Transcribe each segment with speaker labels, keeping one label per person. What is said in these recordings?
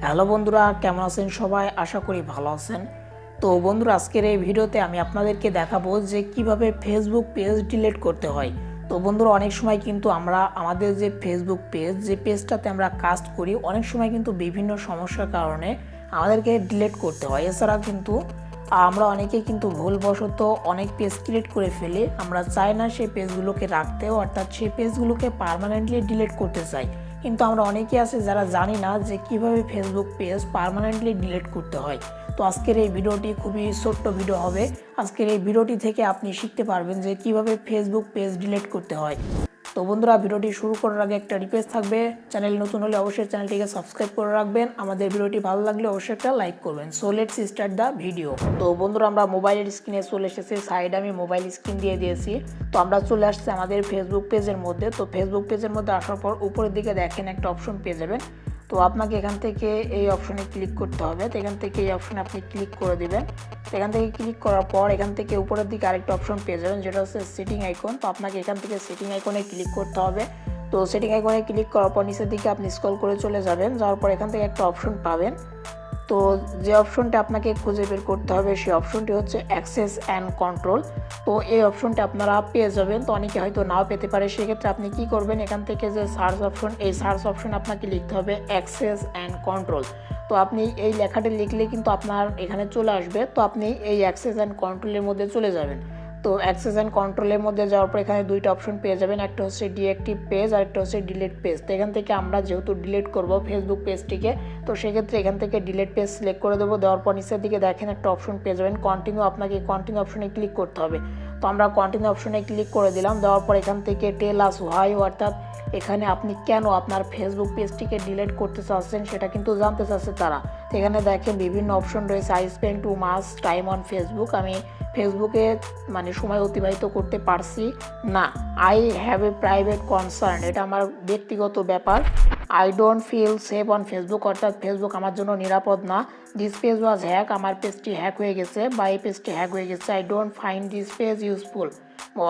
Speaker 1: Hello বন্ধুরা, কেমন আছেন সবাই? আশা করি ভালো আছেন। তো বন্ধুরা, আজকের এই ভিডিওতে আমি আপনাদেরকে দেখাবো যে কিভাবে ফেসবুক পেজ ডিলিট করতে হয়। তো বন্ধুরা, অনেক সময় কিন্তু আমরা আমাদের যে ফেসবুক পেজ, যে পেজটাতে আমরা কাজ করি, অনেক সময় কিন্তু বিভিন্ন সমস্যার কারণে আমাদেরকে ডিলিট করতে হয়। এছাড়া কিন্তু আমরা অনেকেই কিন্তু ভুলবশত অনেক পেজ ক্রিয়েট করে ফেলি। আমরা চাই না সেই পেজগুলোকে রাখতেও, অর্থাৎ সেই পেজগুলোকে পার্মানেন্টলি ডিলিট করতে চাই। কিন্তু আমরা অনেকেই আছে যারা জানি না যে কিভাবে ফেসবুক পেজ পার্মানেন্টলি ডিলিট করতে হয়। তো আজকের এই ভিডিওটি খুবই ছোট্ট ভিডিও হবে। আজকের এই ভিডিওটি থেকে আপনি শিখতে পারবেন যে কিভাবে ফেসবুক পেজ ডিলিট করতে হয়। তো বন্ধুরা, ভিডিওটি শুরু করার আগে একটা রিকোয়েস্ট থাকবে, চ্যানেল নতুন হলে অবশ্যই চ্যানেলটিকে সাবস্ক্রাইব করে রাখবেন। আমাদের ভিডিওটি ভালো লাগলে অবশ্যই একটা লাইক করবেন। So let's start the video. তো বন্ধুরা, আমরা মোবাইলের স্ক্রিনে চলে এসেছি। সাইডে আমি মোবাইল স্ক্রিন দিয়ে দিয়েছি। তো আমরা চলে আসছি আমাদের ফেসবুক পেজের মধ্যে। তো ফেসবুক পেজের মধ্যে আসার পর উপরের দিকে দেখেন একটা অপশন পেয়ে যাবেন। তো আপনাকে এখান থেকে এই অপশনে ক্লিক করতে হবে। তো এখান থেকে এই অপশনে আপনি ক্লিক করে দিবেন। তো এখান থেকে ক্লিক করার পর এখান থেকে উপরের দিকে আরেকটা অপশন পেয়ে যাবেন, যেটা হচ্ছে সেটিং আইকন। তো আপনাকে এখান থেকে সেটিং আইকনে ক্লিক করতে হবে। তো সেটিং আইকনে ক্লিক করার পর নিচের দিকে আপনি স্ক্রল করে চলে যাবেন। যাওয়ার পর এখান থেকে একটা অপশন পাবেন। তো যে অপশনটা আপনাকে খুঁজে বের করতে হবে সেই অপশনটি হচ্ছে অ্যাক্সেস অ্যান্ড কন্ট্রোল। তো এই অপশনটা আপনারা পেয়ে যাবেন। তো অনেকে হয়তো নাও পেতে পারে। সেক্ষেত্রে আপনি কি করবেন, এখান থেকে যে সার্চ অপশন, এই সার্চ অপশন আপনাকে লিখতে হবে অ্যাক্সেস অ্যান্ড কন্ট্রোল। তো আপনি এই লেখাটি লিখলে কিন্তু আপনার এখানে চলে আসবে। তো আপনি এই অ্যাক্সেস অ্যান্ড কন্ট্রোলের মধ্যে চলে যাবেন। তো অ্যাক্সেস অ্যান্ড কন্ট্রোলের মধ্যে যাওয়ার পর এখানে দুইটা অপশন পেয়ে যাবেন, একটা হচ্ছে ডিঅ্যাক্টিভ পেজ আর একটা হচ্ছে ডিলিট পেজ। তো এখান থেকে আমরা যেহেতু ডিলিট করব ফেসবুক পেজটিকে, তো সেক্ষেত্রে এখান থেকে ডিলিট পেজ সিলেক্ট করে দেবো। দেওয়ার পর নিচের দিকে দেখেন একটা অপশন পেয়ে যাবেন কন্টিনিউ। আপনাকে কন্টিনিউ অপশনে ক্লিক করতে হবে। তো আমরা কন্টিনিউ অপশনে ক্লিক করে দিলাম। দেওয়ার পর এখান থেকে টেল আস হোয়াই, অর্থাৎ এখানে আপনি কেন আপনার ফেসবুক পেজটিকে ডিলিট করতে চাচ্ছেন সেটা কিন্তু জানতে চাচ্ছে তারা। তো এখানে দেখেন বিভিন্ন অপশন রয়েছে। I spend too much time on Facebook, আমি ফেসবুকে সময় অতিবাহিত করতে পারছি না। I have a private concern, এটা আমার ব্যক্তিগত ব্যাপার। I don't feel safe on Facebook, অর্থাৎ ফেসবুক আমার জন্য নিরাপদ না। দিস পেজ ওয়াজ হ্যাক, আমার পেজটি হ্যাক হয়ে গেছে বা এই পেজটি হ্যাক হয়ে গেছে। I don't find this page useful,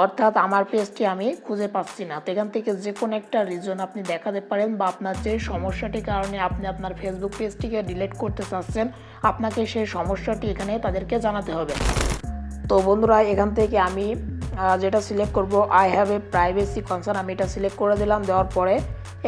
Speaker 1: অর্থাৎ আমার পেজটি আমি খুঁজে পাচ্ছি না। তো এখান থেকে যে কোনো একটা রিজন আপনি দেখাতে পারেন বা আপনার যে সমস্যাটির কারণে আপনি আপনার ফেসবুক পেজটিকে ডিলিট করতে চাচ্ছেন, আপনাকে সেই সমস্যাটি এখানে তাদেরকে জানাতে হবে। তো বন্ধুরা, এখান থেকে আমি যেটা সিলেক্ট করব, I have A privacy concern, আমি এটা সিলেক্ট করে দিলাম। দেওয়ার পরে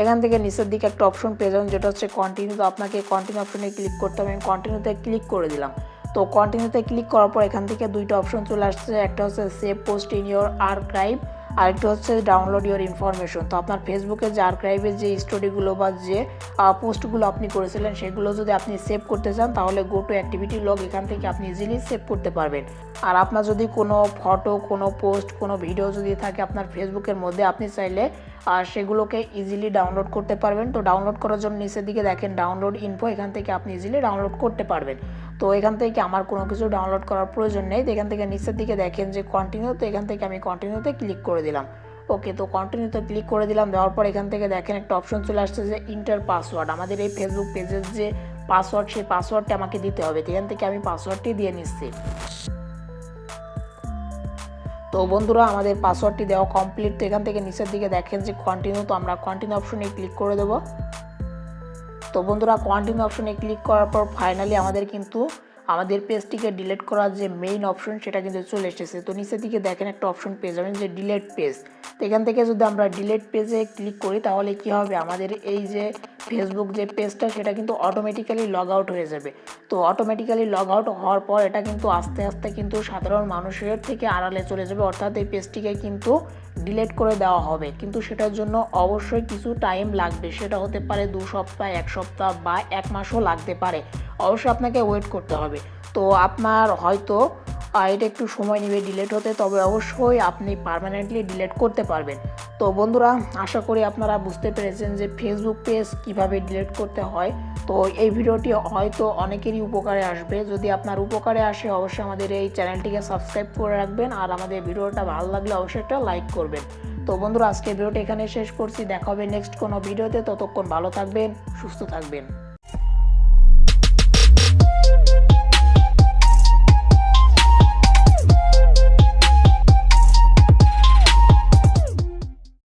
Speaker 1: এখান থেকে নিচের দিকে একটা অপশন পেয়ে যাবেন, যেটা হচ্ছে কন্টিনিউ। তো আপনাকে কন্টিনিউ অপশনে ক্লিক করতে হবে। আমি কন্টিনিউতে ক্লিক করে দিলাম। তো কন্টিনিউতে ক্লিক করার পর এখান থেকে দুইটা অপশন চলে আসছে, একটা হচ্ছে save post in your archive, আরেকটা হচ্ছে ডাউনলোড ইউর ইনফরমেশন। তো আপনার ফেসবুকে যে আর্কাইভের যে স্টোরিগুলো বা যে পোস্টগুলো আপনি করেছিলেন সেগুলো যদি আপনি সেভ করতে চান, তাহলে গো টু অ্যাক্টিভিটি লগ, এখান থেকে আপনি ইজিলি সেভ করতে পারবেন। আর আপনার যদি কোনো ফটো, কোনো পোস্ট, কোনো ভিডিও যদি থাকে আপনার ফেসবুকের মধ্যে, আপনি চাইলে সেগুলোকে ইজিলি ডাউনলোড করতে পারবেন। তো ডাউনলোড করার জন্য নিচের দিকে দেখেন ডাউনলোড ইনফো, এখান থেকে আপনি ইজিলি ডাউনলোড করতে পারবেন। তো এখান থেকে আমার কোনো কিছু ডাউনলোড করার প্রয়োজন নেই। তো এখান থেকে নিচের দিকে দেখেন যে কন্টিনিউ, তো এখান থেকে আমি কন্টিনিউতে ক্লিক করে দিলাম। ওকে, তো কন্টিনিউতে ক্লিক করে দিলাম। দেওয়ার পর এখান থেকে দেখেন একটা অপশন চলে আসছে যে ইন্টার পাসওয়ার্ড, আমাদের এই ফেসবুক পেজের যে পাসওয়ার্ড, সেই পাসওয়ার্ডটা আমাকে দিতে হবে। তো এখান থেকে আমি পাসওয়ার্ডটি দিয়ে নিচ্ছি। তো বন্ধুরা, আমাদের পাসওয়ার্ডটি দেওয়া কমপ্লিট। তো এখান থেকে নিচের দিকে দেখেন যে কন্টিনিউ, তো আমরা কন্টিনিউ অপশনে ক্লিক করে দেবো। তো বন্ধুরা, কন্টিনিউ অপশনে ক্লিক করার পর ফাইনালি আমাদের কিন্তু আমাদের পেজটিকে ডিলিট করার যে মেইন অপশন সেটা কিন্তু চলে এসেছে। তো নিচের দিকে দেখেন একটা অপশন পেয়ে যাবেন যে ডিলিট পেজ। তো এখান থেকে যদি আমরা ডিলিট পেজে ক্লিক করি, তাহলে কি হবে, আমাদের এই যে ফেসবুক যে পেজটা সেটা কিন্তু অটোমেটিক্যালি লগ আউট হয়ে যাবে। তো অটোমেটিক্যালি লগ আউট হওয়ার পর এটা কিন্তু আস্তে আস্তে কিন্তু সাধারণ মানুষের থেকে আড়ালে চলে যাবে, অর্থাৎ এই পেজটিকে কিন্তু ডিলিট করে দেওয়া হবে। কিন্তু সেটার জন্য অবশ্যই কিছু টাইম লাগবে, সেটা হতে পারে 2 সপ্তাহ, 1 সপ্তাহ বা 1 মাসও লাগতে পারে। অবশ্যই আপনাকে ওয়েট করতে হবে। তো আপনার হয়তো এটা একটু সময় নেবে ডিলিট হতে, তবে অবশ্যই আপনি পার্মানেন্টলি ডিলিট করতে পারবেন। তো বন্ধুরা, আশা করি আপনারা বুঝতে পেরেছেন যে ফেসবুক পেজ কিভাবে ডিলিট করতে হয়। তো এই ভিডিওটি হয়তো অনেকেরই উপকারে আসবে। যদি আপনার উপকারে আসে, অবশ্যই আমাদের এই চ্যানেলটিকে সাবস্ক্রাইব করে রাখবেন। আর আমাদের ভিডিওটা ভালো লাগলে অবশ্যই একটা লাইক করবেন। তো বন্ধুরা, আজকে ভিডিওটা এখানে শেষ করছি। দেখা হবে নেক্সট কোনো ভিডিওতে। ততক্ষণ ভালো থাকবেন, সুস্থ থাকবেন।